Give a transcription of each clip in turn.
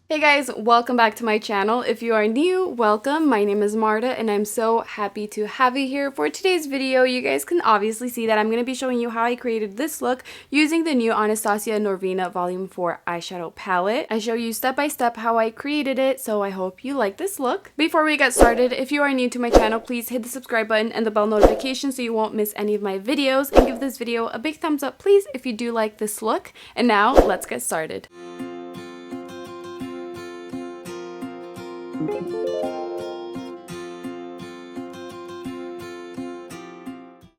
Hey guys, welcome back to my channel. If you are new, welcome. My name is Marta and I'm so happy to have you here. For today's video, you guys can obviously see that I'm going to be showing you how I created this look using the new Anastasia Norvina Volume 4 eyeshadow palette. I show you step by step how I created it, so I hope you like this look. Before we get started, if you are new to my channel, please hit the subscribe button and the bell notification so you won't miss any of my videos, and give this video a big thumbs up please if you do like this look. And now, let's get started.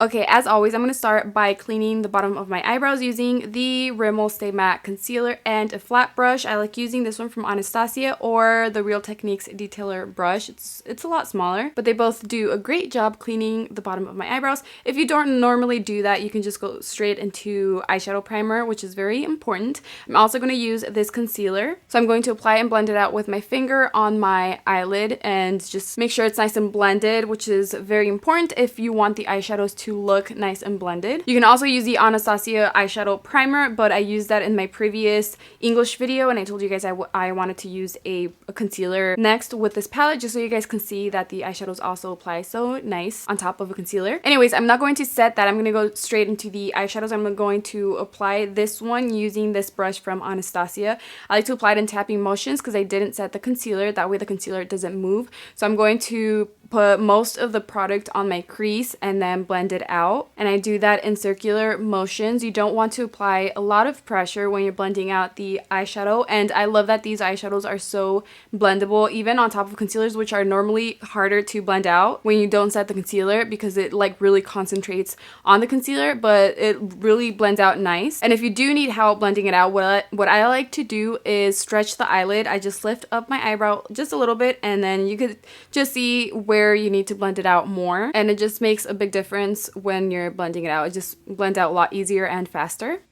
Okay, as always, I'm going to start by cleaning the bottom of my eyebrows using the Rimmel Stay Matte concealer and a flat brush. I like using this one from Anastasia or the Real Techniques detailer brush. It's a lot smaller, but they both do a great job cleaning the bottom of my eyebrows. If you don't normally do that, you can just go straight into eyeshadow primer, which is very important. I'm also going to use this concealer. So I'm going to apply and blend it out with my finger on my eyelid and just make sure it's nice and blended, which is very important if you want the eyeshadows to look nice and blended. You can also use the Anastasia eyeshadow primer, but I used that in my previous English video and I told you guys I wanted to use a concealer next with this palette just so you guys can see that the eyeshadows also apply so nice on top of a concealer. Anyways, I'm not going to set that. I'm going to go straight into the eyeshadows. I'm going to apply this one using this brush from Anastasia. I like to apply it in tapping motions because I didn't set the concealer. That way the concealer doesn't move. So I'm going to put most of the product on my crease and then blend it out, and I do that in circular motions. You don't want to apply a lot of pressure when you're blending out the eyeshadow, and I love that these eyeshadows are so blendable even on top of concealers, which are normally harder to blend out when you don't set the concealer because it like really concentrates on the concealer, but it really blends out nice. And if you do need help blending it out, what I like to do is stretch the eyelid. I just lift up my eyebrow just a little bit and then you could just see where you need to blend it out more, and it just makes a big difference when you're blending it out. It just blends out a lot easier and faster.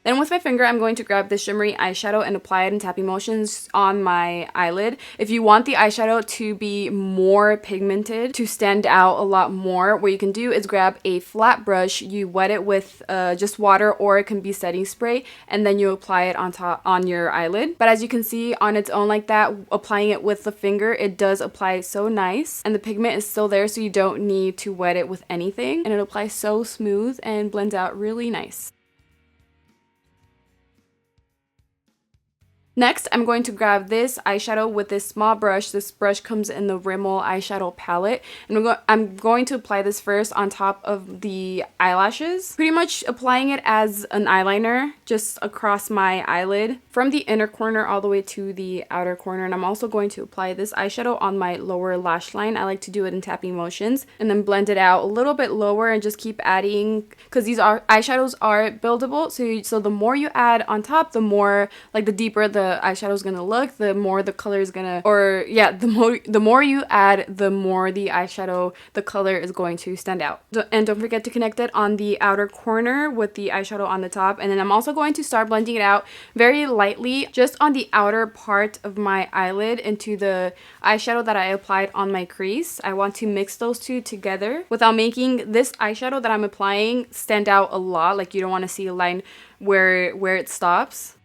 Then with my finger, I'm going to grab this shimmery eyeshadow and apply it in tapping motions on my eyelid. If you want the eyeshadow to be more pigmented, to stand out a lot more, what you can do is grab a flat brush, you wet it with just water, or it can be setting spray, and then you apply it on your eyelid. But as you can see on its own like that, applying it with the finger, it does apply so nice, and the pigment is still there so you don't need to wet it with anything, and it applies so smooth and blends out really nice. Next, I'm going to grab this eyeshadow with this small brush. This brush comes in the Rimmel eyeshadow palette. And I'm going to apply this first on top of the eyelashes. Pretty much applying it as an eyeliner just across my eyelid from the inner corner all the way to the outer corner. And I'm also going to apply this eyeshadow on my lower lash line. I like to do it in tapping motions and then blend it out a little bit lower and just keep adding, because these eyeshadows are buildable. So the more you add on top, the more, like, the deeper the eyeshadow is gonna look, the more the color is gonna, or yeah, the more you add, the more the eyeshadow, the color is going to stand out. And don't forget to connect it on the outer corner with the eyeshadow on the top. And then I'm also going to start blending it out very lightly just on the outer part of my eyelid into the eyeshadow that I applied on my crease. I want to mix those two together without making this eyeshadow that I'm applying stand out a lot. Like, you don't want to see a line where it stops.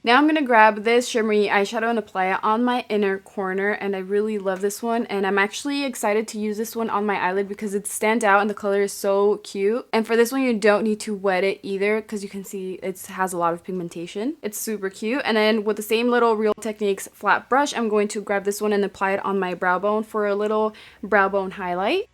Now I'm going to grab this shimmery eyeshadow and apply it on my inner corner, and I really love this one, and I'm actually excited to use this one on my eyelid because it stands out and the color is so cute. And for this one, you don't need to wet it either because you can see it has a lot of pigmentation. It's super cute. And then with the same little Real Techniques flat brush, I'm going to grab this one and apply it on my brow bone for a little brow bone highlight.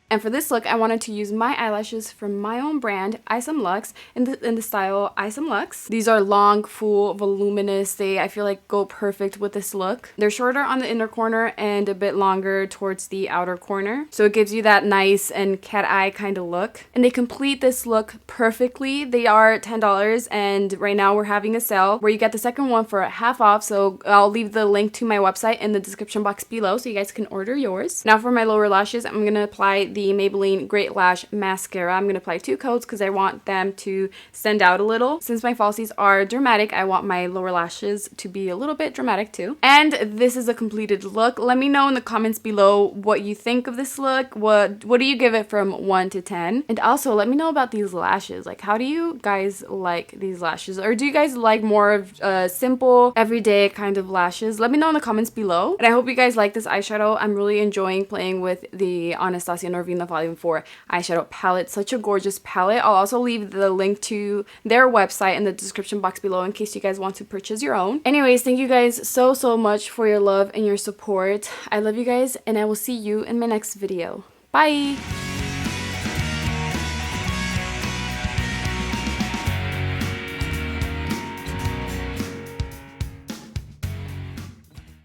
And for this look, I wanted to use my eyelashes from my own brand, EyesomeLux, in the style EyesomeLux. These are long, full, voluminous. They, I feel like, go perfect with this look. They're shorter on the inner corner and a bit longer towards the outer corner. So it gives you that nice and cat eye kind of look. And they complete this look perfectly. They are $10, and right now we're having a sale where you get the second one for half off. So I'll leave the link to my website in the description box below so you guys can order yours. Now for my lower lashes, I'm going to apply the the Maybelline Great Lash mascara. I'm going to apply 2 coats because I want them to stand out a little. Since my falsies are dramatic, I want my lower lashes to be a little bit dramatic too. And this is a completed look. Let me know in the comments below what you think of this look. What do you give it from 1 to 10? And also let me know about these lashes. Like, how do you guys like these lashes? Or do you guys like more of simple, everyday kind of lashes? Let me know in the comments below. And I hope you guys like this eyeshadow. I'm really enjoying playing with the Anastasia Norvina Volume 4 eyeshadow palette. Such a gorgeous palette. I'll also leave the link to their website in the description box below in case you guys want to purchase your own. Anyways, thank you guys so much for your love and your support. I love you guys, and I will see you in my next video. Bye!